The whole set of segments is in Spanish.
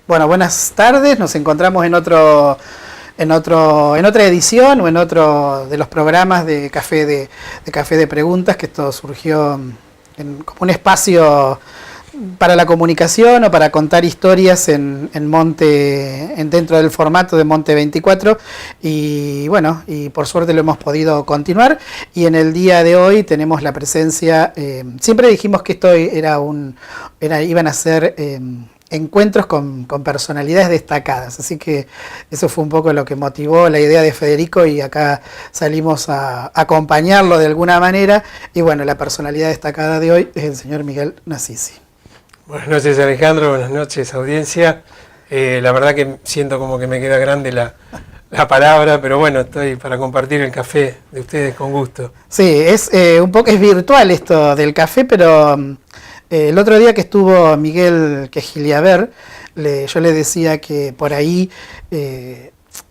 Bueno, buenas tardes. Nos encontramos en otra edición o en otro de los programas de Café de Preguntas, que esto surgió como un espacio para la comunicación o para contar historias en dentro del formato de Monte 24, y bueno, y por suerte lo hemos podido continuar, y en el día de hoy tenemos la presencia, siempre dijimos que esto iban a ser encuentros con personalidades destacadas, así que eso fue un poco lo que motivó la idea de Federico, y acá salimos a acompañarlo de alguna manera. Y bueno, la personalidad destacada de hoy es el señor Miguel Nasisi. Buenas noches, Alejandro, buenas noches, audiencia. La verdad que siento como que me queda grande la palabra, pero bueno, estoy para compartir el café de ustedes con gusto. Sí, es virtual esto del café, pero el otro día que estuvo Miguel Quejiliaber, yo le decía que por ahí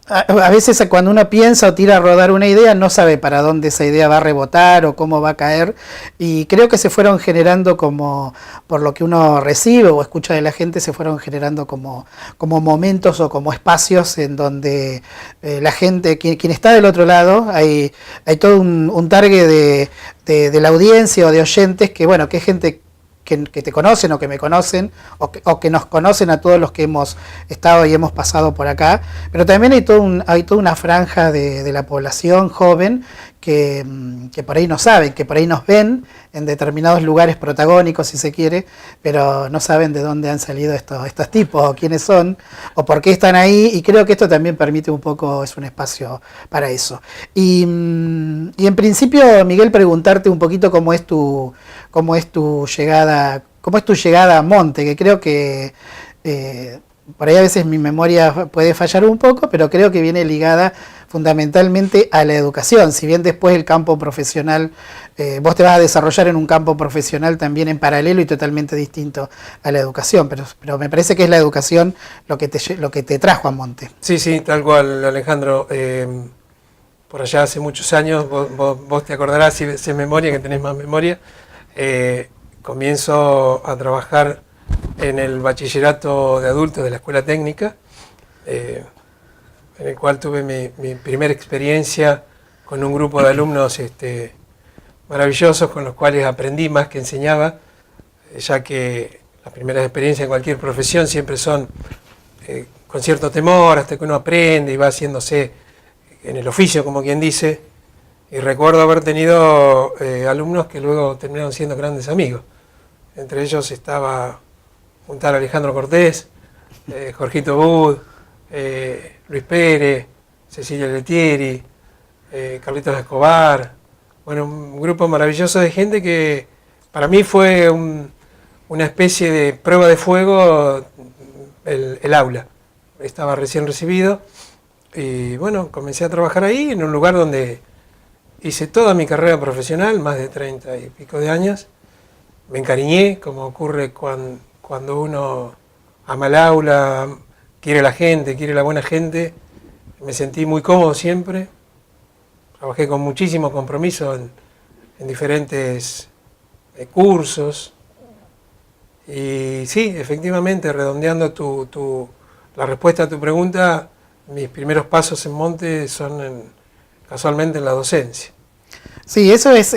a veces cuando uno piensa o tira a rodar una idea, no sabe para dónde esa idea va a rebotar o cómo va a caer, y creo que se fueron generando, como por lo que uno recibe o escucha de la gente, se fueron generando como momentos o como espacios en donde la gente, quien está del otro lado, hay todo un target de la audiencia o de oyentes que, bueno, que es gente que te conocen o que me conocen o que nos conocen a todos los que hemos estado y hemos pasado por acá, pero también hay toda una franja de la población joven que por ahí no saben, que por ahí nos ven en determinados lugares protagónicos, si se quiere, pero no saben de dónde han salido estos tipos, o quiénes son, o por qué están ahí, y creo que esto también permite un poco, es un espacio para eso. Y en principio, Miguel, preguntarte un poquito cómo es tu llegada a Monte, que creo que por ahí a veces mi memoria puede fallar un poco, pero creo que viene ligada fundamentalmente a la educación. Si bien después el campo profesional, vos te vas a desarrollar en un campo profesional también en paralelo y totalmente distinto a la educación, pero me parece que es la educación lo que te trajo a Monte. Sí, tal cual, Alejandro. Por allá hace muchos años, vos te acordarás, si es memoria, que tenés más memoria, comienzo a trabajar en el bachillerato de adultos de la escuela técnica, en el cual tuve mi primera experiencia con un grupo de alumnos maravillosos, con los cuales aprendí más que enseñaba, ya que las primeras experiencias en cualquier profesión siempre son con cierto temor, hasta que uno aprende y va haciéndose en el oficio, como quien dice. Y recuerdo haber tenido alumnos que luego terminaron siendo grandes amigos. Entre ellos estaba un tal Alejandro Cortés, Jorgito Bud, Luis Pérez, Cecilia Letieri, Carlitos Escobar. Bueno, un grupo maravilloso de gente que para mí fue una especie de prueba de fuego el aula. Estaba recién recibido y bueno, comencé a trabajar ahí en un lugar donde hice toda mi carrera profesional, más de 30 y pico de años. Me encariñé, como ocurre cuando uno ama el aula, quiere la gente, quiere la buena gente. Me sentí muy cómodo siempre. Trabajé con muchísimo compromiso en diferentes cursos. Y sí, efectivamente, redondeando la respuesta a tu pregunta, mis primeros pasos en Monte son casualmente en la docencia. Sí, eso es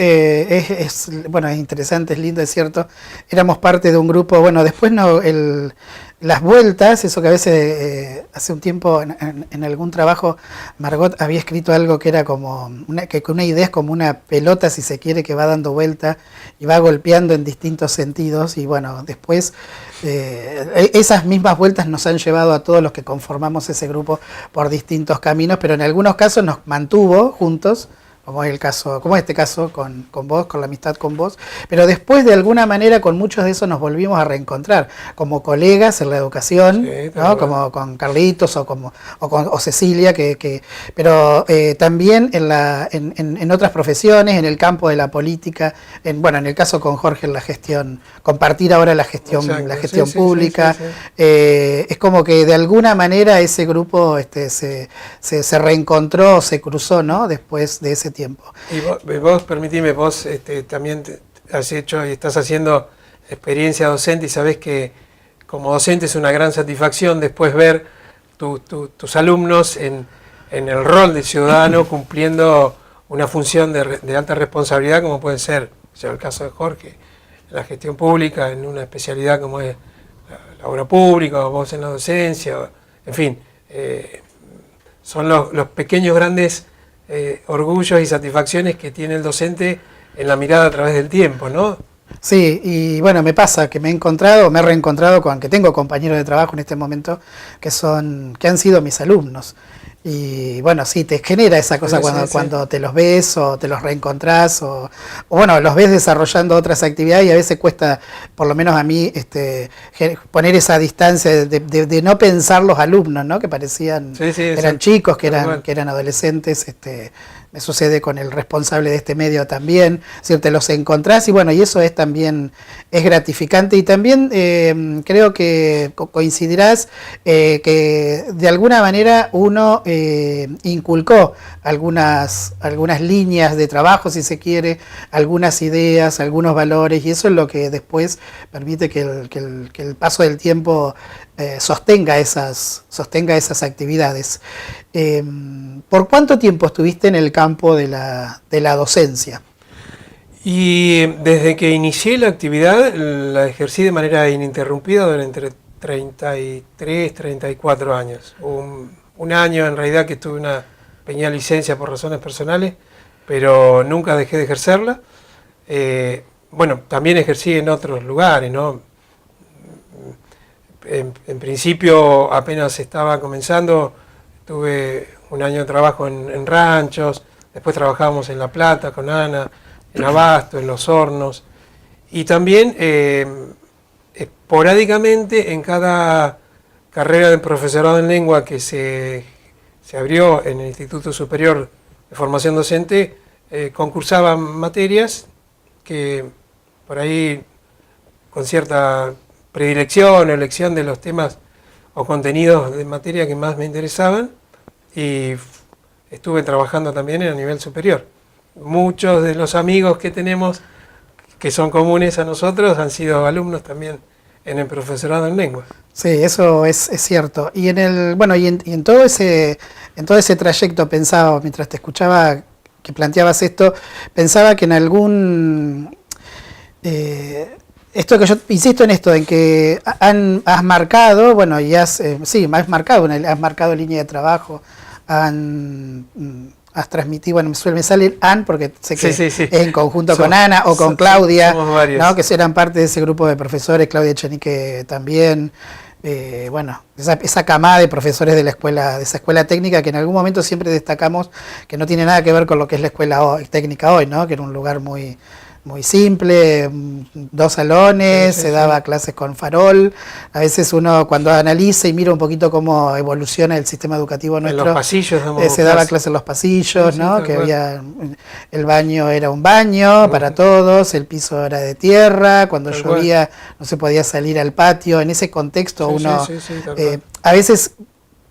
bueno, es interesante, es lindo, es cierto. Éramos parte de un grupo, bueno, después las vueltas, eso que a veces hace un tiempo en algún trabajo Margot había escrito algo que era como que una idea es como una pelota, si se quiere, que va dando vuelta y va golpeando en distintos sentidos, y bueno, después esas mismas vueltas nos han llevado a todos los que conformamos ese grupo por distintos caminos, pero en algunos casos nos mantuvo juntos, como este caso con vos, con la amistad con vos, pero después de alguna manera con muchos de esos nos volvimos a reencontrar como colegas en la educación, sí, ¿no? Como con Carlitos o Cecilia, pero también en otras profesiones, en el campo de la política, en el caso con Jorge en la gestión, compartir ahora la gestión, exacto, la gestión pública. Sí. Es como que de alguna manera ese grupo se reencontró, se cruzó, ¿no? Después de ese tiempo. Y vos permitime, vos también has hecho y estás haciendo experiencia docente, y sabés que como docente es una gran satisfacción después ver tus alumnos en el rol de ciudadano cumpliendo una función de alta responsabilidad, como puede ser, el caso de Jorge, en la gestión pública, en una especialidad como es la obra pública, o vos en la docencia, en fin, son los pequeños grandes orgullos y satisfacciones que tiene el docente en la mirada a través del tiempo, ¿no? Sí, y bueno, me pasa que me he reencontrado con que tengo compañeros de trabajo en este momento que han sido mis alumnos. Y bueno, sí, te genera esa cosa Sí, sí, cuando te los ves o te los reencontrás o bueno, los ves desarrollando otras actividades y a veces cuesta, por lo menos a mí, poner esa distancia de no pensar los alumnos, ¿no? Que parecían, eran chicos, que eran adolescentes, me sucede con el responsable de este medio también, si te los encontrás y bueno, y eso es también, es gratificante y también creo que coincidirás que de alguna manera uno inculcó algunas líneas de trabajo, si se quiere, algunas ideas, algunos valores y eso es lo que después permite que el paso del tiempo sostenga esas actividades. ¿Por cuánto tiempo estuviste en el campo de la docencia? Y desde que inicié la actividad la ejercí de manera ininterrumpida durante 33, 34 años. Un año en realidad que tuve una pequeña licencia por razones personales, pero nunca dejé de ejercerla. Bueno, también ejercí en otros lugares, ¿no? En principio apenas estaba comenzando, tuve un año de trabajo en ranchos, después trabajábamos en La Plata con Ana, en Abasto, en Los Hornos, y también esporádicamente en cada carrera de profesorado en lengua que se abrió en el Instituto Superior de Formación Docente, concursaban materias que por ahí con cierta predilección o elección de los temas o contenidos de materia que más me interesaban y estuve trabajando también a nivel superior. Muchos de los amigos que tenemos que son comunes a nosotros han sido alumnos también en el profesorado en lengua. Sí, eso es cierto. Y en todo ese trayecto pensaba, mientras te escuchaba que planteabas esto, pensaba que en algún esto que yo insisto en esto, en que has marcado, bueno, y has marcado línea de trabajo, has transmitido, bueno, me sale el AN porque sé que es en conjunto con Ana o con Claudia, ¿no? Que eran parte de ese grupo de profesores, Claudia Echenique también. Bueno, esa camada de profesores de esa escuela técnica que en algún momento siempre destacamos que no tiene nada que ver con lo que es la escuela técnica hoy, ¿no? Que era un lugar muy simple, 2 salones, se daba clases con farol. A veces uno cuando analiza y mira un poquito cómo evoluciona el sistema educativo nuestro, en los pasillos se daba clases en los pasillos, ¿no? Que había, el baño era un baño para todos, el piso era de tierra, cuando llovía no se podía salir al patio. En ese contexto uno a veces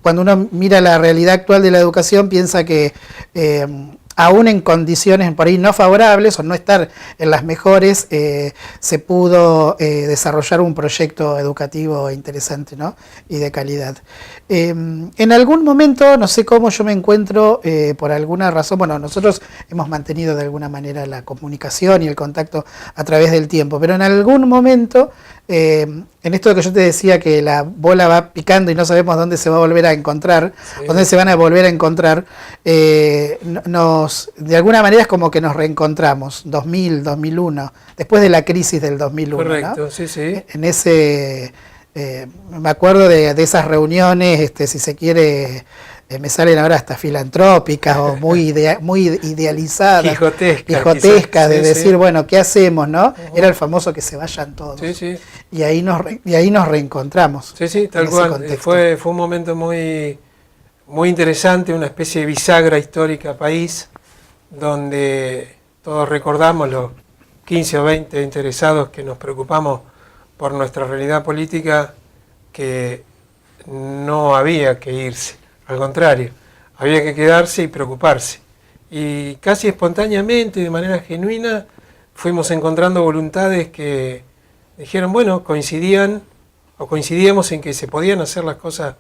cuando uno mira la realidad actual de la educación piensa que aún en condiciones por ahí no favorables o no estar en las mejores, se pudo desarrollar un proyecto educativo interesante, ¿no? Y de calidad. En algún momento, no sé cómo yo me encuentro, por alguna razón, bueno, nosotros hemos mantenido de alguna manera la comunicación y el contacto a través del tiempo, pero en algún momento, en esto que yo te decía que la bola va picando y no sabemos dónde se va a volver a encontrar, dónde se van a volver a encontrar, de alguna manera es como que nos reencontramos, 2000, 2001, después de la crisis del 2001. Correcto, ¿no? sí. En ese, me acuerdo de esas reuniones, si se quiere, me salen ahora hasta filantrópicas o muy idealizadas, quijotescas, de decir, bueno, ¿qué hacemos? ¿No? Era el famoso que se vayan todos. Y ahí nos reencontramos. Sí, tal cual. Fue un momento muy interesante, una especie de bisagra histórica país, donde todos recordamos los 15 o 20 interesados que nos preocupamos por nuestra realidad política, que no había que irse, al contrario, había que quedarse y preocuparse. Y casi espontáneamente, de manera genuina, fuimos encontrando voluntades que dijeron, bueno, coincidían o coincidíamos en que se podían hacer las cosas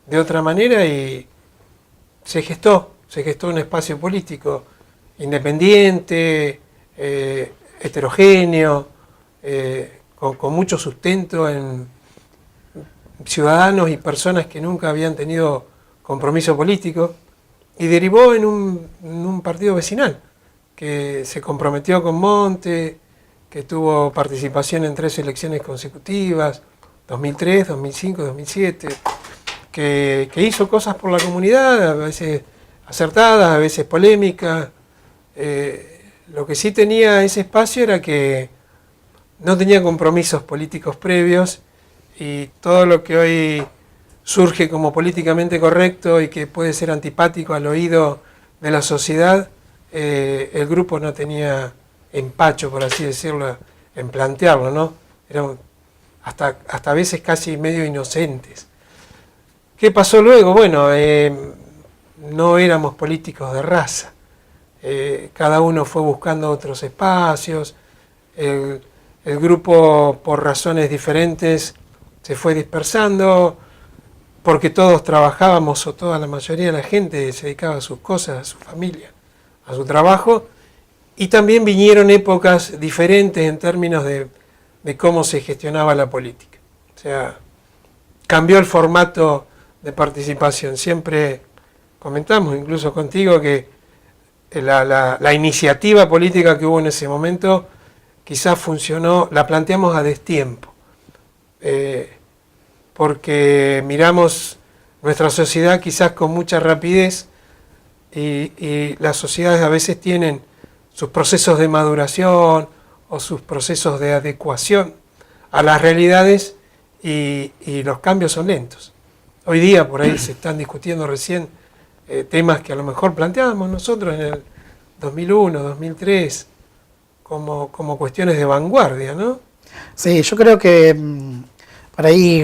de otra manera y se gestó un espacio político independiente, heterogéneo, con mucho sustento en ciudadanos y personas que nunca habían tenido compromiso político, y derivó en un partido vecinal que se comprometió con Monte, que tuvo participación en 3 elecciones consecutivas, 2003, 2005, 2007, que hizo cosas por la comunidad, a veces acertadas, a veces polémicas. Lo que sí tenía ese espacio era que no tenía compromisos políticos previos, y todo lo que hoy surge como políticamente correcto y que puede ser antipático al oído de la sociedad, el grupo no tenía empacho, por así decirlo, en plantearlo, ¿no? Eran hasta a veces casi medio inocentes. ¿Qué pasó luego? Bueno, no éramos políticos de raza. Cada uno fue buscando otros espacios. El grupo, por razones diferentes, se fue dispersando, porque todos trabajábamos, o toda la mayoría de la gente se dedicaba a sus cosas, a su familia, a su trabajo, y también vinieron épocas diferentes en términos de cómo se gestionaba la política. O sea, cambió el formato de participación. Siempre comentamos, incluso contigo, que la iniciativa política que hubo en ese momento quizás funcionó, la planteamos a destiempo, porque miramos nuestra sociedad quizás con mucha rapidez, y las sociedades a veces tienen sus procesos de maduración o sus procesos de adecuación a las realidades, y los cambios son lentos. Hoy día por ahí se están discutiendo recién temas que a lo mejor planteábamos nosotros en el 2001, 2003, como cuestiones de vanguardia, ¿no? Sí, yo creo que por ahí,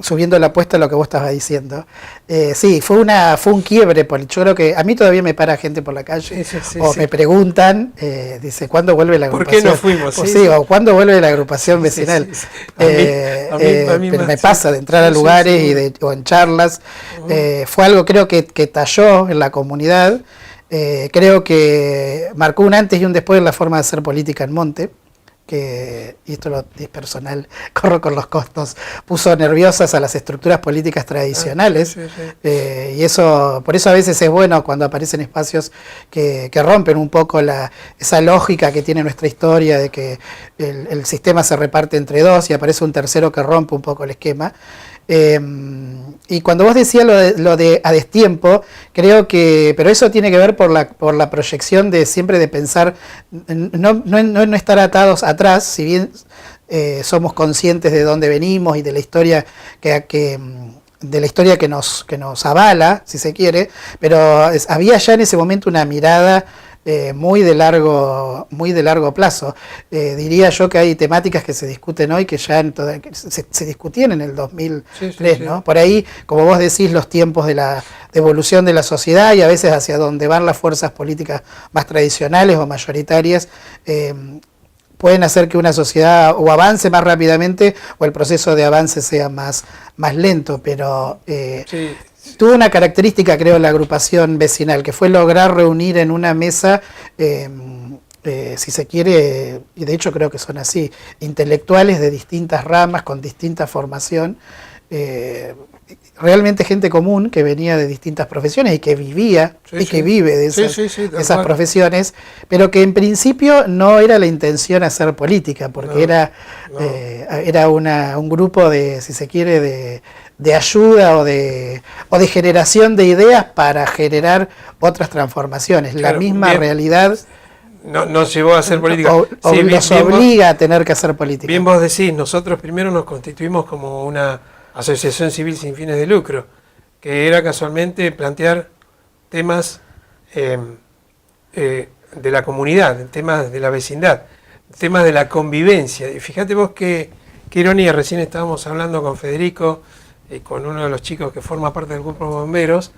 subiendo la apuesta a lo que vos estabas diciendo, sí, fue un quiebre. Yo creo que a mí todavía me para gente por la calle, me preguntan, dice, ¿cuándo vuelve la agrupación? ¿Por qué no fuimos? O sí, o ¿cuándo vuelve la agrupación vecinal? A mí me pasa de entrar a lugares o en charlas. Fue algo, creo que talló en la comunidad. Creo que marcó un antes y un después en la forma de hacer política en Monte, y esto es personal, corro con los costos, puso nerviosas a las estructuras políticas tradicionales. Y eso, por eso a veces es bueno cuando aparecen espacios que rompen un poco esa lógica que tiene nuestra historia de que el sistema se reparte entre dos y aparece un tercero que rompe un poco el esquema. Y cuando vos decías lo de a destiempo, creo que, pero eso tiene que ver por la proyección de siempre de pensar, no estar atados atrás, si bien somos conscientes de dónde venimos y de la historia de la historia que nos avala, si se quiere, pero había ya en ese momento una mirada muy de largo plazo. Diría yo que hay temáticas que se discuten hoy que ya se discutían en el 2003, ¿no? Por ahí, como vos decís, los tiempos de evolución de la sociedad y a veces hacia donde van las fuerzas políticas más tradicionales o mayoritarias, pueden hacer que una sociedad o avance más rápidamente o el proceso de avance sea más lento, pero tuvo una característica, creo, la agrupación vecinal, que fue lograr reunir en una mesa, si se quiere, y de hecho creo que son así, intelectuales de distintas ramas, con distinta formación, realmente gente común que venía de distintas profesiones y que vivía que vive de esas profesiones, pero que en principio no era la intención hacer política, porque era un grupo de, si se quiere, de ayuda o de generación de ideas para generar otras transformaciones. Claro, la misma realidad nos llevó a hacer política. Nos obliga a tener que hacer política. Bien vos decís, nosotros primero nos constituimos como una asociación civil sin fines de lucro, que era casualmente plantear temas de la comunidad, temas de la vecindad, temas de la convivencia. Y fíjate vos qué ironía, recién estábamos hablando con Federico, con uno de los chicos que forma parte del grupo de bomberos,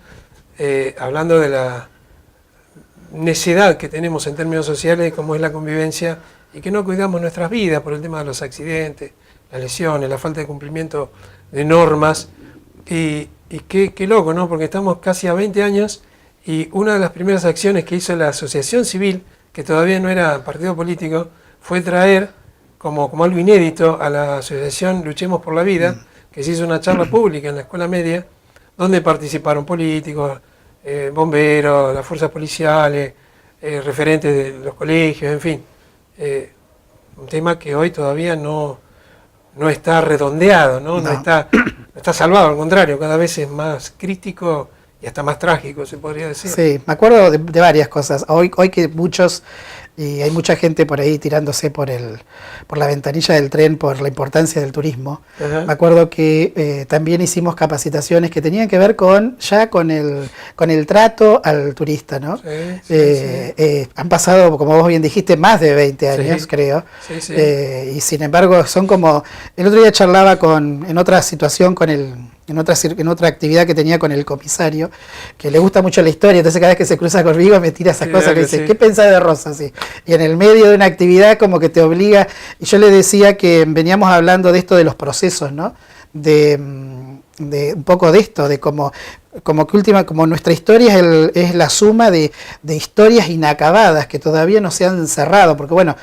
hablando de la necedad que tenemos en términos sociales, como es la convivencia, y que no cuidamos nuestras vidas por el tema de los accidentes, las lesiones, la falta de cumplimiento de normas. Y qué loco, ¿no? Porque estamos casi a 20 años y una de las primeras acciones que hizo la asociación civil, que todavía no era partido político, fue traer como algo inédito a la asociación Luchemos por la Vida, que se hizo una charla pública en la escuela media, donde participaron políticos, bomberos, las fuerzas policiales, referentes de los colegios, en fin. Un tema que hoy todavía no está redondeado, ¿no? No está salvado, al contrario, cada vez es más crítico y hasta más trágico, se podría decir. Sí, me acuerdo de varias cosas. Hoy que muchos, y hay mucha gente por ahí tirándose por la ventanilla del tren por la importancia del turismo. Ajá. Me acuerdo que también hicimos capacitaciones que tenían que ver con el trato al turista, ¿no? Sí. Han pasado, como vos bien dijiste, más de 20 años, creo. Sí. Y sin embargo, son como... El otro día charlaba en otra situación en otra actividad que tenía con el comisario, que le gusta mucho la historia, entonces cada vez que se cruza conmigo me tira esas cosas que dice, ¿qué pensás de Rosa? Sí. Y en el medio de una actividad como que te obliga, y yo le decía que veníamos hablando de esto de los procesos, ¿no? De un poco de esto, de como nuestra historia es la suma de historias inacabadas que todavía no se han cerrado, porque bueno,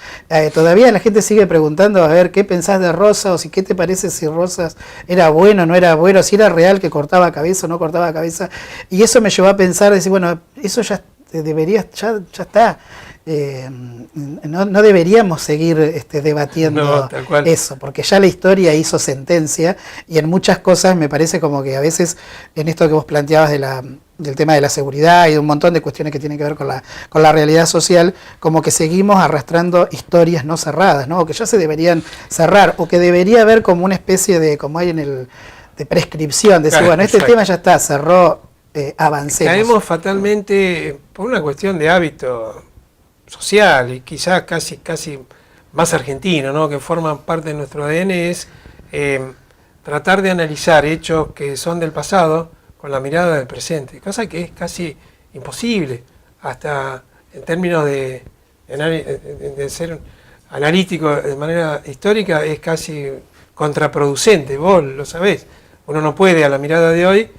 todavía la gente sigue preguntando a ver qué pensás de Rosa, o si qué te parece si Rosas era bueno o no era bueno, si era real que cortaba cabeza o no cortaba cabeza, y eso me llevó a pensar, decir, bueno, eso ya está. No deberíamos seguir debatiendo eso, porque ya la historia hizo sentencia, y en muchas cosas me parece como que a veces en esto que vos planteabas del tema de la seguridad y de un montón de cuestiones que tienen que ver con la realidad social, como que seguimos arrastrando historias no cerradas, ¿no? O que ya se deberían cerrar, o que debería haber como una especie de, como hay de prescripción, de decir, bueno, este tema ya está, cerró, avancemos. Caemos fatalmente por una cuestión de hábito social y quizás casi más argentino, ¿no? Que forman parte de nuestro ADN, es tratar de analizar hechos que son del pasado con la mirada del presente, cosa que es casi imposible, hasta en términos de ser analítico de manera histórica, es casi contraproducente, vos lo sabés. Uno no puede a la mirada de hoy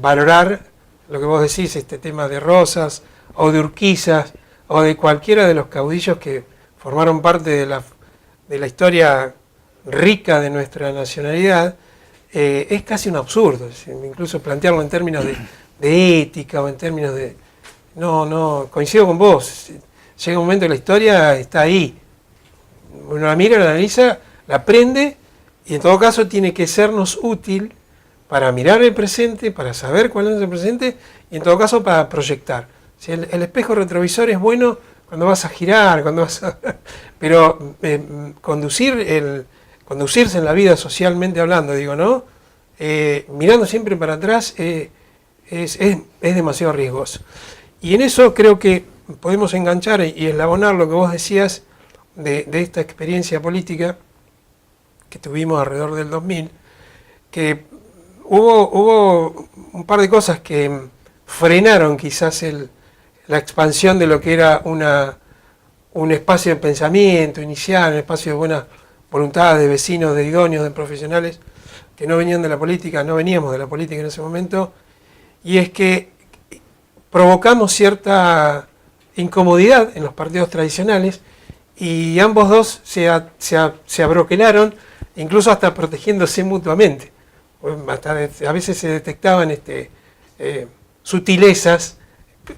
valorar lo que vos decís, este tema de Rosas o de Urquiza o de cualquiera de los caudillos que formaron parte de la historia rica de nuestra nacionalidad. Es casi un absurdo, incluso plantearlo en términos de ética o en términos de... No, coincido con vos, llega un momento que la historia está ahí, uno la mira, la analiza, la aprende, y en todo caso tiene que sernos útil para mirar el presente, para saber cuál es el presente, y en todo caso para proyectar. Si el espejo retrovisor es bueno cuando vas a girar, pero conducirse en la vida socialmente hablando, digo, ¿no? Mirando siempre para atrás es demasiado riesgoso. Y en eso creo que podemos enganchar y eslabonar lo que vos decías de esta experiencia política que tuvimos alrededor del 2000, que hubo un par de cosas que frenaron quizás la expansión de lo que era un espacio de pensamiento inicial, un espacio de buena voluntad de vecinos, de idóneos, de profesionales que no veníamos de la política en ese momento, y es que provocamos cierta incomodidad en los partidos tradicionales y ambos dos se abroquelaron, incluso hasta protegiéndose mutuamente. A veces se detectaban sutilezas,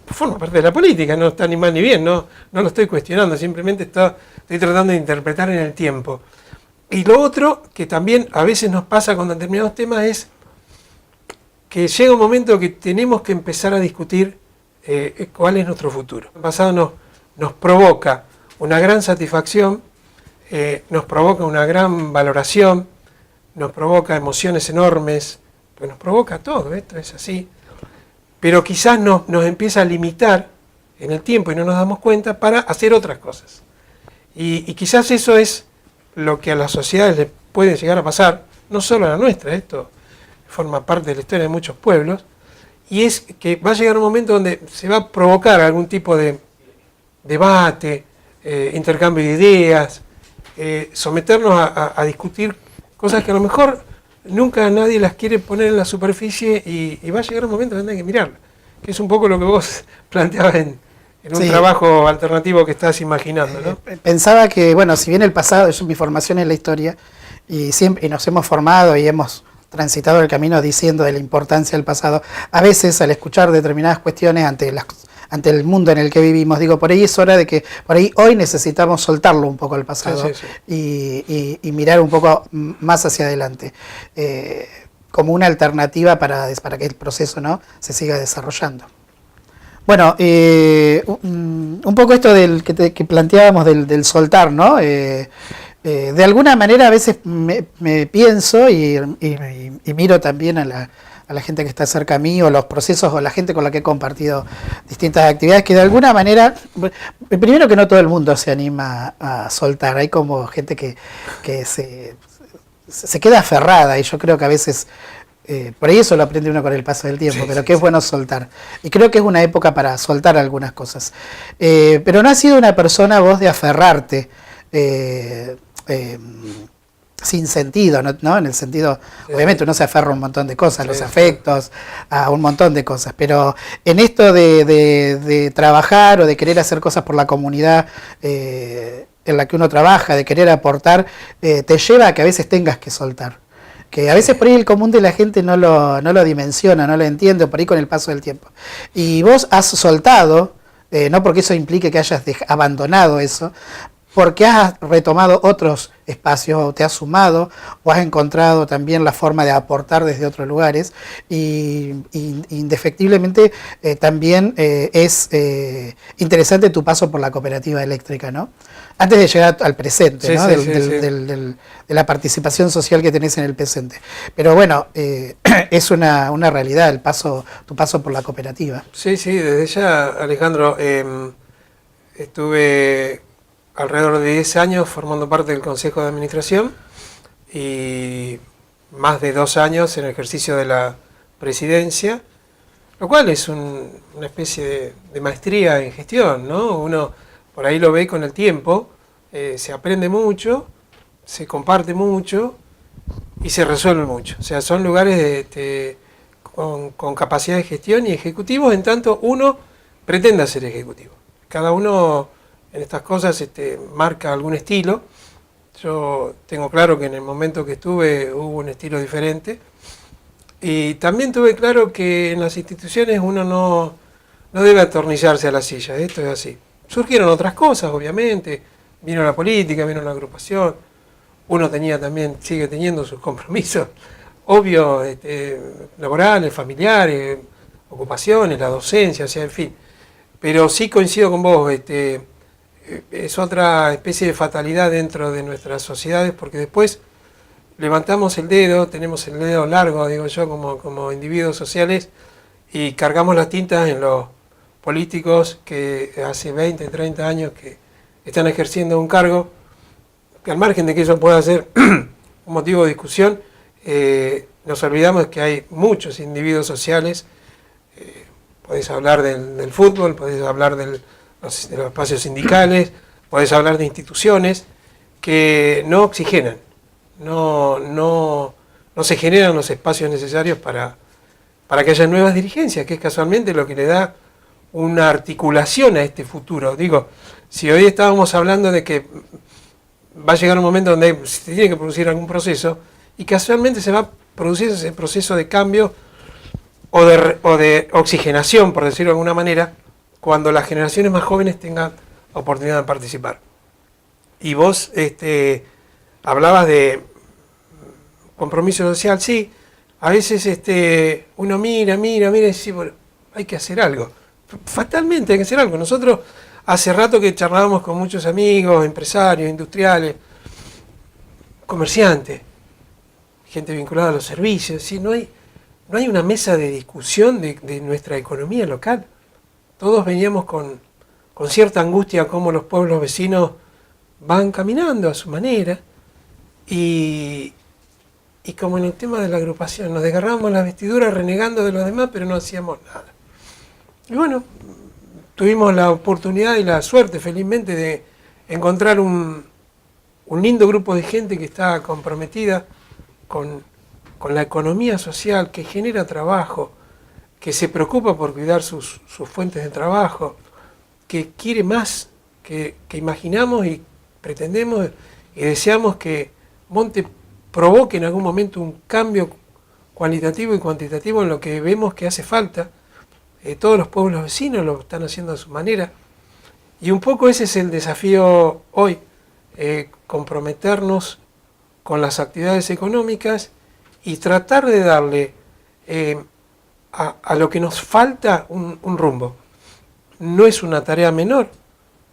forma parte de la política, no está ni mal ni bien, no lo estoy cuestionando, simplemente estoy tratando de interpretar en el tiempo. Y lo otro que también a veces nos pasa con determinados temas es que llega un momento que tenemos que empezar a discutir cuál es nuestro futuro. El pasado nos provoca una gran satisfacción, nos provoca una gran valoración, nos provoca emociones enormes, pues nos provoca todo, esto es así, pero quizás nos empieza a limitar en el tiempo y no nos damos cuenta para hacer otras cosas. Y quizás eso es lo que a las sociedades les puede llegar a pasar, no solo a la nuestra, esto forma parte de la historia de muchos pueblos, y es que va a llegar un momento donde se va a provocar algún tipo de debate, intercambio de ideas, someternos a discutir cosas que a lo mejor nunca nadie las quiere poner en la superficie y va a llegar un momento donde hay que mirarlas, que es un poco lo que vos planteabas en un trabajo alternativo que estás imaginando, ¿no? Pensaba que, bueno, si bien el pasado, mi formación es la historia, y siempre nos hemos formado y hemos transitado el camino diciendo de la importancia del pasado, a veces al escuchar determinadas cuestiones ante el mundo en el que vivimos, digo, por ahí es hora de que, por ahí hoy necesitamos soltarlo un poco al pasado, y mirar un poco más hacia adelante, como una alternativa para que el proceso, ¿no?, se siga desarrollando. Bueno, un poco esto que planteábamos del soltar, ¿no? De alguna manera a veces me pienso y miro también a la gente que está cerca a mí, o los procesos, o la gente con la que he compartido distintas actividades, que de alguna manera, primero que no todo el mundo se anima a soltar, hay como gente que se queda aferrada, y yo creo que a veces, por ahí eso lo aprende uno con el paso del tiempo, pero que es bueno soltar, y creo que es una época para soltar algunas cosas, pero no has sido una persona vos de aferrarte, sin sentido, ¿no? En el sentido, obviamente uno se aferra a un montón de cosas, los afectos, a un montón de cosas, pero en esto de trabajar o de querer hacer cosas por la comunidad en la que uno trabaja, de querer aportar, te lleva a que a veces tengas que soltar, que a veces por ahí el común de la gente no lo dimensiona, no lo entiende, por ahí con el paso del tiempo. Y vos has soltado, no porque eso implique que hayas abandonado eso, porque has retomado otros espacios, o te has sumado, o has encontrado también la forma de aportar desde otros lugares, y indefectiblemente también es interesante tu paso por la cooperativa eléctrica, ¿no? Antes de llegar al presente, ¿no? De la participación social que tenés en el presente. Pero bueno, es una realidad tu paso por la cooperativa. Sí, desde ya, Alejandro, estuve alrededor de 10 años formando parte del Consejo de Administración y más de 2 años en el ejercicio de la presidencia, lo cual es una especie de maestría en gestión, ¿no? Uno por ahí lo ve con el tiempo, se aprende mucho, se comparte mucho y se resuelve mucho. O sea, son lugares con capacidad de gestión y ejecutivos, en tanto uno pretenda ser ejecutivo. Cada uno en estas cosas marca algún estilo. Yo tengo claro que en el momento que estuve hubo un estilo diferente, y también tuve claro que en las instituciones uno no debe atornillarse a la silla, esto es así. Surgieron otras cosas, obviamente, vino la política, vino la agrupación, uno sigue teniendo sus compromisos, obvio, laborales, familiares, ocupaciones, la docencia, o sea, en fin. Pero sí coincido con vos, es otra especie de fatalidad dentro de nuestras sociedades, porque después levantamos el dedo, tenemos el dedo largo, digo yo, como individuos sociales, y cargamos las tintas en los políticos que hace 20, 30 años que están ejerciendo un cargo, que al margen de que eso pueda ser un motivo de discusión, nos olvidamos que hay muchos individuos sociales. Podés hablar del fútbol, podés hablar de los espacios sindicales, podés hablar de instituciones que no oxigenan, no se generan los espacios necesarios para que haya nuevas dirigencias, que es casualmente lo que le da una articulación a este futuro. Digo, si hoy estábamos hablando de que va a llegar un momento donde se tiene que producir algún proceso, y casualmente se va a producir ese proceso de cambio o de oxigenación, por decirlo de alguna manera, cuando las generaciones más jóvenes tengan oportunidad de participar. Y vos hablabas de compromiso social, sí, a veces uno mira y dice, bueno, hay que hacer algo. Fatalmente hay que hacer algo. Nosotros hace rato que charlábamos con muchos amigos, empresarios, industriales, comerciantes, gente vinculada a los servicios, ¿sí? No hay una mesa de discusión de nuestra economía local. Todos veníamos con cierta angustia cómo los pueblos vecinos van caminando a su manera, y como en el tema de la agrupación, nos desgarrábamos las vestiduras renegando de los demás, pero no hacíamos nada. Y bueno, tuvimos la oportunidad y la suerte, felizmente, de encontrar un un lindo grupo de gente que está comprometida con la economía social, que genera trabajo, que se preocupa por cuidar sus fuentes de trabajo, que quiere más, que imaginamos y pretendemos y deseamos que Monte provoque en algún momento un cambio cualitativo y cuantitativo en lo que vemos que hace falta. Todos los pueblos vecinos lo están haciendo a su manera. Y un poco ese es el desafío hoy, comprometernos con las actividades económicas y tratar de darle a lo que nos falta un rumbo. No es una tarea menor.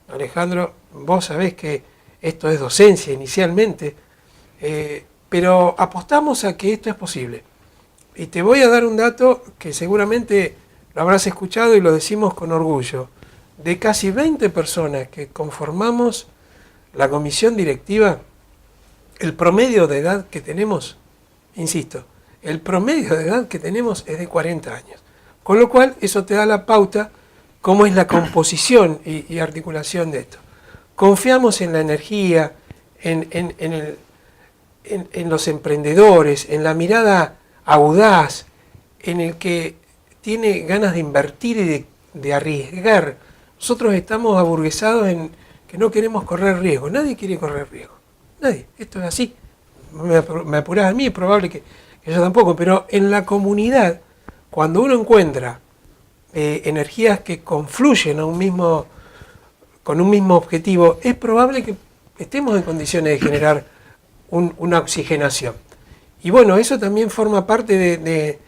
Alejandro, vos sabés que esto es docencia inicialmente, pero apostamos a que esto es posible. Y te voy a dar un dato que seguramente lo habrás escuchado y lo decimos con orgullo. De casi 20 personas que conformamos la comisión directiva, el promedio de edad que tenemos, insisto, el promedio de edad que tenemos es de 40 años. Con lo cual, eso te da la pauta cómo es la composición y articulación de esto. Confiamos en la energía, en los emprendedores, en la mirada audaz, en el que tiene ganas de invertir y de arriesgar. Nosotros estamos aburguesados en que no queremos correr riesgo. Nadie quiere correr riesgo. Nadie. Esto es así. Me apurás a mí, es probable que yo tampoco. Pero en la comunidad, cuando uno encuentra energías que confluyen con un mismo objetivo, es probable que estemos en condiciones de generar una oxigenación. Y bueno, eso también forma parte de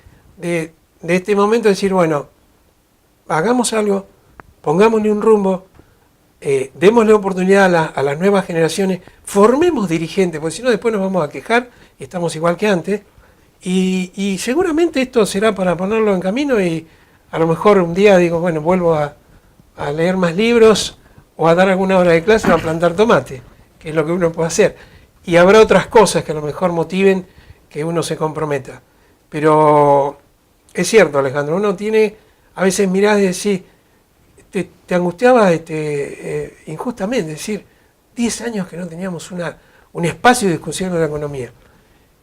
este momento de decir, bueno, hagamos algo, pongámosle un rumbo, démosle oportunidad a las nuevas generaciones, formemos dirigentes, porque si no después nos vamos a quejar y estamos igual que antes, y seguramente esto será para ponerlo en camino y a lo mejor un día digo, bueno, vuelvo a leer más libros o a dar alguna hora de clase o a plantar tomate, que es lo que uno puede hacer. Y habrá otras cosas que a lo mejor motiven que uno se comprometa. Pero es cierto, Alejandro, uno tiene, a veces mirás y decís, te angustiaba injustamente, decir, 10 años que no teníamos un espacio de discusión de la economía.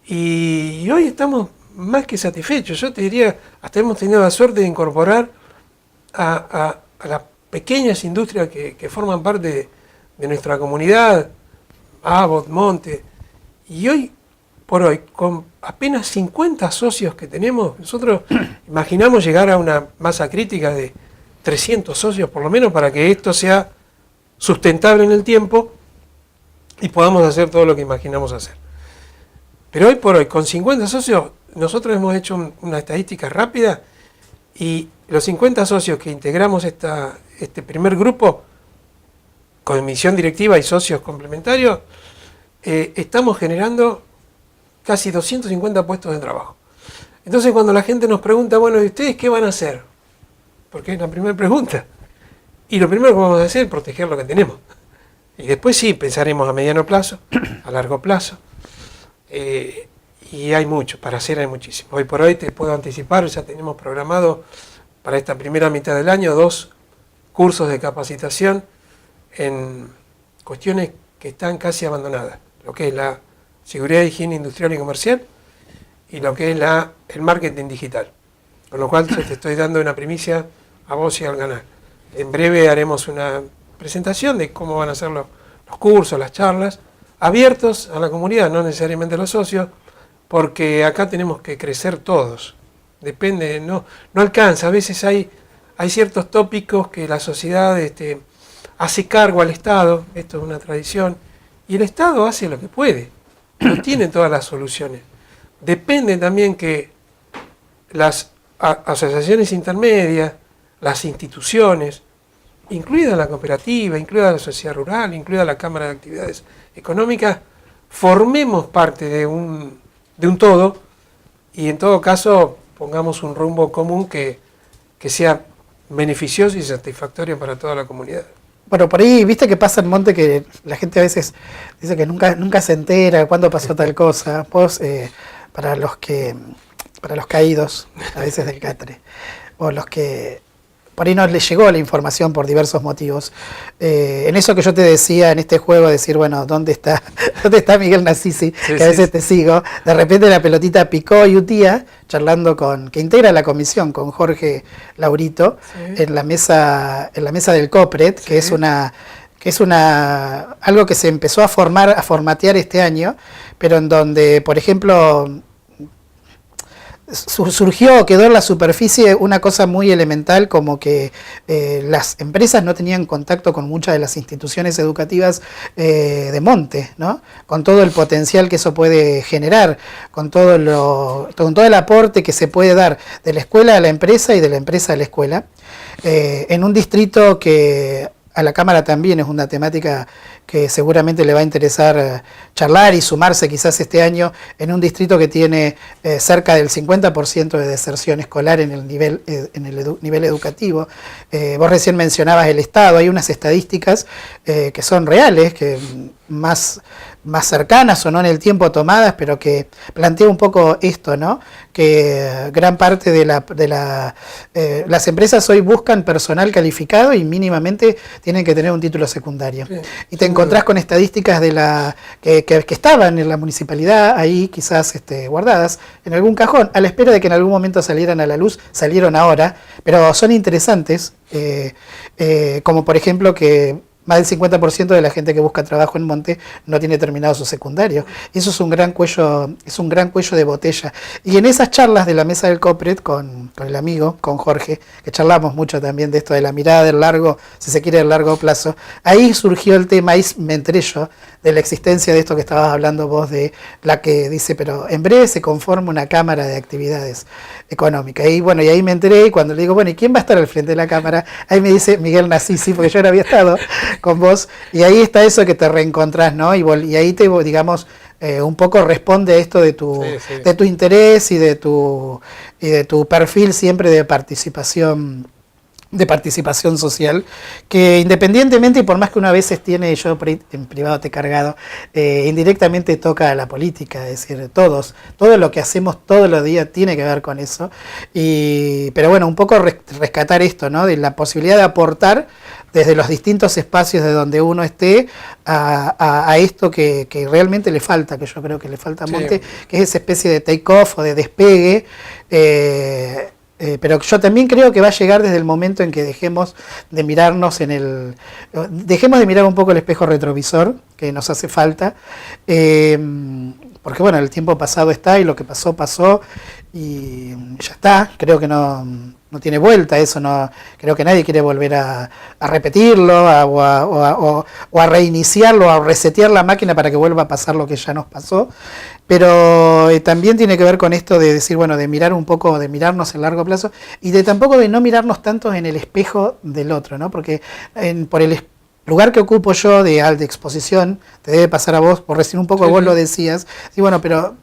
Y hoy estamos más que satisfechos. Yo te diría, hasta hemos tenido la suerte de incorporar a las pequeñas industrias que forman parte de nuestra comunidad, Abbott, Monte, y hoy por hoy, con apenas 50 socios que tenemos, nosotros imaginamos llegar a una masa crítica de 300 socios por lo menos para que esto sea sustentable en el tiempo y podamos hacer todo lo que imaginamos hacer. Pero hoy por hoy, con 50 socios, nosotros hemos hecho una estadística rápida y los 50 socios que integramos este primer grupo, comisión directiva y socios complementarios, estamos generando casi 250 puestos de trabajo. Entonces cuando la gente nos pregunta, bueno, ¿y ustedes qué van a hacer? Porque es la primera pregunta. Y lo primero que vamos a hacer es proteger lo que tenemos. Y después sí, pensaremos a mediano plazo, a largo plazo. Y hay mucho, para hacer hay muchísimo. Hoy por hoy te puedo anticipar, ya tenemos programado para esta primera mitad del año 2 cursos de capacitación en cuestiones que están casi abandonadas. Lo que es la seguridad e higiene industrial y comercial y lo que es el marketing digital. Con lo cual te estoy dando una primicia a vos y al canal. En breve haremos una presentación de cómo van a ser los cursos, las charlas, abiertos a la comunidad, no necesariamente a los socios, porque acá tenemos que crecer todos. Depende, no alcanza. A veces hay ciertos tópicos que la sociedad hace cargo al Estado, esto es una tradición, y el Estado hace lo que puede, no tiene todas las soluciones. Depende también que las asociaciones intermedias, las instituciones, incluida la cooperativa, incluida la sociedad rural, incluida la Cámara de Actividades Económicas, formemos parte de un todo y en todo caso pongamos un rumbo común que sea beneficioso y satisfactorio para toda la comunidad. Bueno, por ahí, viste que pasa en Monte que la gente a veces dice que nunca se entera de cuándo pasó tal cosa. Vos, para los caídos, a veces del catre, o los que por ahí no les llegó la información por diversos motivos. En eso que yo te decía, en este juego, decir, bueno, ¿dónde está Miguel Nasisi? Sí, Que a veces te sigo. De repente la pelotita picó y un día, charlando que integra la comisión, con Jorge Laurito, en la mesa del COPRED, que es algo que se empezó a formatear este año, pero en donde, por ejemplo, quedó en la superficie una cosa muy elemental, como que las empresas no tenían contacto con muchas de las instituciones educativas de monte, ¿no? Con todo el potencial que eso puede generar, con todo el aporte que se puede dar de la escuela a la empresa y de la empresa a la escuela, en un distrito que a la Cámara también es una temática que seguramente le va a interesar charlar y sumarse quizás este año, en un distrito que tiene cerca del 50% de deserción escolar en el nivel educativo. Vos recién mencionabas el Estado, hay unas estadísticas que son reales, que más cercanas o no en el tiempo tomadas, pero que plantea un poco esto, ¿no? Que gran parte de las empresas hoy buscan personal calificado y mínimamente tienen que tener un título secundario. Sí. Y te encontrás con estadísticas que estaban en la municipalidad ahí quizás guardadas en algún cajón, a la espera de que en algún momento salieran a la luz. Salieron ahora, pero son interesantes, como por ejemplo que más del 50% de la gente que busca trabajo en Monte no tiene terminado su secundario. Eso es un gran cuello de botella. Y en esas charlas de la mesa del COPRED con el amigo, con Jorge, que charlamos mucho también de esto de la mirada del largo, si se quiere, del largo plazo, ahí surgió el tema, ahí me enteré yo de la existencia de esto que estabas hablando vos, de la que dice, pero en breve se conforma una cámara de actividades económicas. Y bueno, y ahí me enteré, y cuando le digo, bueno, ¿y quién va a estar al frente de la cámara? Ahí me dice Miguel Nasisi, porque yo no había estado con vos, y ahí está eso que te reencontrás, ¿no? Y ahí te, digamos, un poco responde a esto de tu interés y de tu perfil siempre de participación social, que independientemente, y por más que una vez tiene, yo en privado te he cargado, indirectamente toca a la política, es decir, todo lo que hacemos todos los días tiene que ver con eso, pero bueno, un poco rescatar esto, ¿no? De la posibilidad de aportar desde los distintos espacios de donde uno esté a esto que realmente le falta, que yo creo que le falta a Monte, que es esa especie de take-off o de despegue, pero yo también creo que va a llegar desde el momento en que dejemos de mirar un poco el espejo retrovisor, que nos hace falta, porque bueno, el tiempo pasado está y lo que pasó y ya está. Creo que no tiene vuelta eso, no creo que nadie quiere volver a repetirlo o a reiniciarlo, a resetear la máquina para que vuelva a pasar lo que ya nos pasó. Pero también tiene que ver con esto de decir, bueno, de mirar un poco, de mirarnos en largo plazo y tampoco de no mirarnos tanto en el espejo del otro, ¿no? Porque por el lugar que ocupo yo de exposición, te debe pasar a vos, por recién un poco vos lo decías, y bueno, pero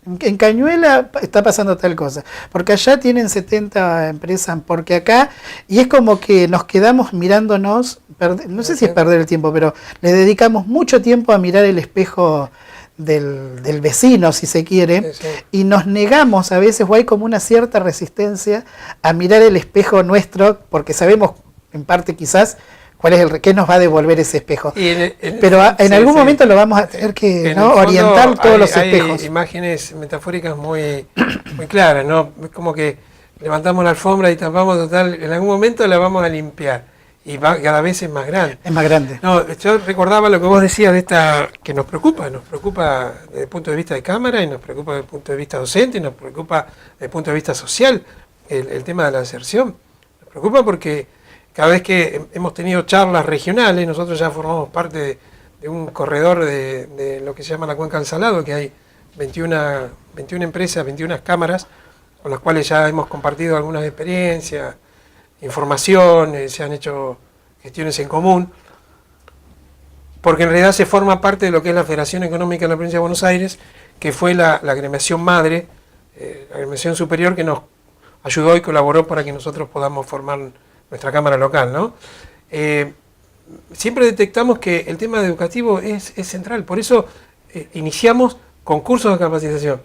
en Cañuela está pasando tal cosa, porque allá tienen 70 empresas, porque acá, y es como que nos quedamos mirándonos, no sé si es perder el tiempo, pero le dedicamos mucho tiempo a mirar el espejo del vecino, si se quiere, y nos negamos a veces, o hay como una cierta resistencia a mirar el espejo nuestro, porque sabemos en parte quizás cuál es qué nos va a devolver ese espejo. Pero en algún momento lo vamos a tener que, ¿no?, orientar todos los espejos. Hay imágenes metafóricas muy claras, ¿no? Es como que levantamos la alfombra y tapamos, total, en algún momento la vamos a limpiar. Y cada vez es más grande. Es más grande. No, yo recordaba lo que vos decías de esta, que nos preocupa desde el punto de vista de cámara, y nos preocupa desde el punto de vista docente, y nos preocupa desde el punto de vista social, el tema de la deserción. Nos preocupa porque cada vez que hemos tenido charlas regionales, nosotros ya formamos parte de un corredor de lo que se llama la Cuenca del Salado, que hay 21 empresas, 21 cámaras, con las cuales ya hemos compartido algunas experiencias, información, se han hecho gestiones en común, porque en realidad se forma parte de lo que es la Federación Económica de la Provincia de Buenos Aires, que fue la agremiación madre, la agremiación superior, que nos ayudó y colaboró para que nosotros podamos formar nuestra cámara local, ¿no? Siempre detectamos que el tema educativo es central, por eso iniciamos concursos de capacitación,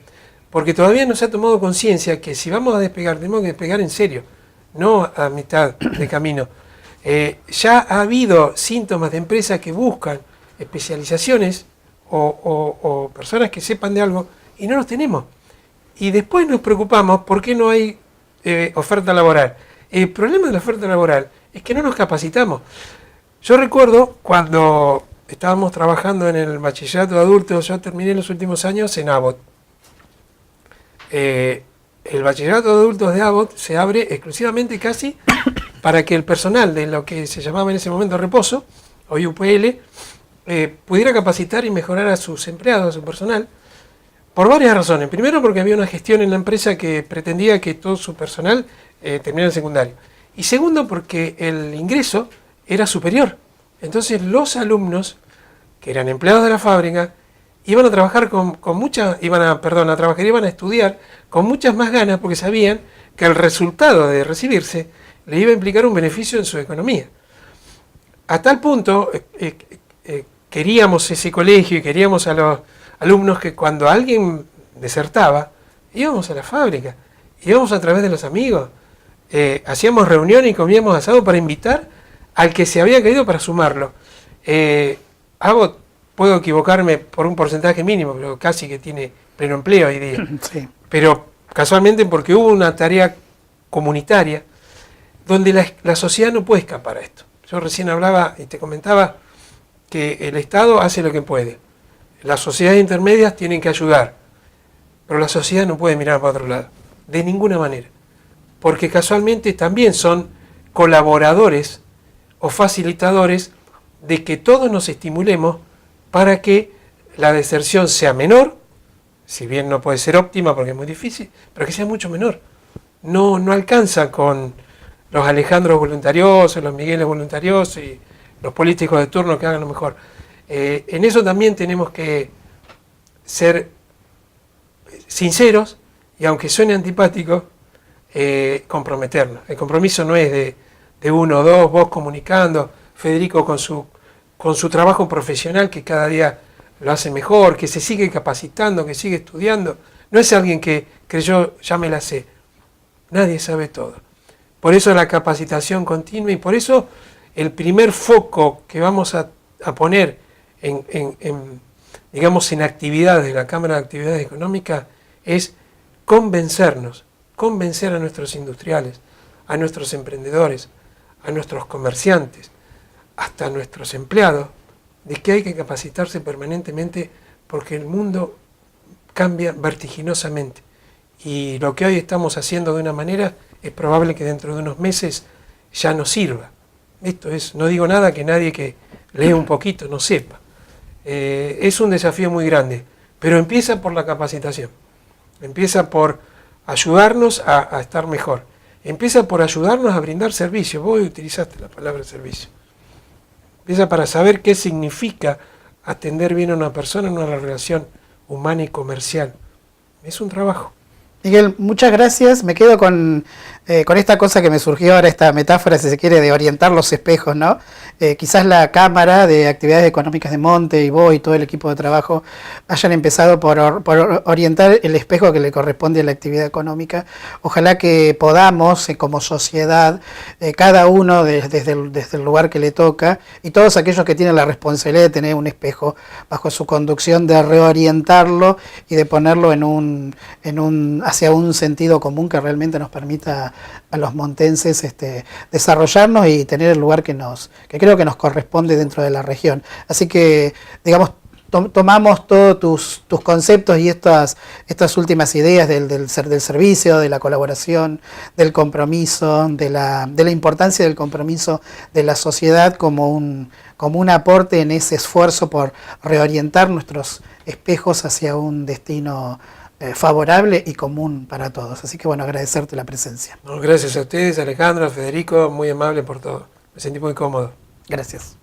porque todavía no se ha tomado conciencia que si vamos a despegar, tenemos que despegar en serio. no a mitad de camino. Ya ha habido síntomas de empresas que buscan especializaciones o personas que sepan de algo y no los tenemos. Y después nos preocupamos por qué no hay oferta laboral. El problema de la oferta laboral es que no nos capacitamos. Yo recuerdo cuando estábamos trabajando en el bachillerato de adultos, yo terminé los últimos años en Abbott. El bachillerato de adultos de Abbott se abre exclusivamente casi para que el personal de lo que se llamaba en ese momento reposo, hoy UPL, pudiera capacitar y mejorar a sus empleados, a su personal, por varias razones. Primero, porque había una gestión en la empresa que pretendía que todo su personal terminara el secundario. Y segundo, porque el ingreso era superior. Entonces los alumnos, que eran empleados de la fábrica, iban a trabajar iban a estudiar con muchas más ganas porque sabían que el resultado de recibirse le iba a implicar un beneficio en su economía. A tal punto queríamos ese colegio y queríamos a los alumnos que cuando alguien desertaba, íbamos a la fábrica, íbamos a través de los amigos, hacíamos reunión y comíamos asado para invitar al que se había caído para sumarlo. Abbott, puedo equivocarme por un porcentaje mínimo, pero casi que tiene pleno empleo hoy día. Sí. Pero casualmente porque hubo una tarea comunitaria donde la sociedad no puede escapar a esto. Yo recién hablaba y te comentaba que el Estado hace lo que puede. Las sociedades intermedias tienen que ayudar, pero la sociedad no puede mirar para otro lado, de ninguna manera. Porque casualmente también son colaboradores o facilitadores de que todos nos estimulemos para que la deserción sea menor, si bien no puede ser óptima porque es muy difícil, pero que sea mucho menor. No alcanza con los Alejandros voluntariosos, los Migueles voluntariosos y los políticos de turno que hagan lo mejor. En eso también tenemos que ser sinceros y, aunque suene antipático, comprometernos. El compromiso no es de uno o dos, vos comunicando, Federico con su trabajo profesional que cada día lo hace mejor, que se sigue capacitando, que sigue estudiando. No es alguien que creyó, ya me la sé. Nadie sabe todo. Por eso la capacitación continua y por eso el primer foco que vamos a poner digamos, en actividades de la Cámara de Actividades Económicas es convencer a nuestros industriales, a nuestros emprendedores, a nuestros comerciantes, hasta a nuestros empleados, de que hay que capacitarse permanentemente porque el mundo cambia vertiginosamente. Y lo que hoy estamos haciendo de una manera es probable que dentro de unos meses ya no sirva. Esto es, no digo nada que nadie que lee un poquito no sepa. Es un desafío muy grande, pero empieza por la capacitación, empieza por ayudarnos a estar mejor, empieza por ayudarnos a brindar servicio. Vos utilizaste la palabra servicio. Empieza para saber qué significa atender bien a una persona en una relación humana y comercial. Es un trabajo. Miguel, muchas gracias. Me quedo con esta cosa que me surgió ahora, esta metáfora, si se quiere, de orientar los espejos, ¿no? Quizás la Cámara de Actividades Económicas de Monte y vos y todo el equipo de trabajo hayan empezado por orientar el espejo que le corresponde a la actividad económica. Ojalá que podamos, como sociedad, cada uno desde el lugar que le toca, y todos aquellos que tienen la responsabilidad de tener un espejo bajo su conducción, de reorientarlo y de ponerlo hacia un sentido común que realmente nos permita a los montenses desarrollarnos y tener el lugar que creo que nos corresponde dentro de la región. Así que, digamos, tomamos todos tus conceptos y estas últimas ideas del servicio, de la colaboración, del compromiso, de la importancia del compromiso de la sociedad como un aporte en ese esfuerzo por reorientar nuestros espejos hacia un destino favorable y común para todos. Así que bueno, agradecerte la presencia. No, gracias a ustedes, Alejandro, Federico, muy amable por todo. Me sentí muy cómodo. Gracias.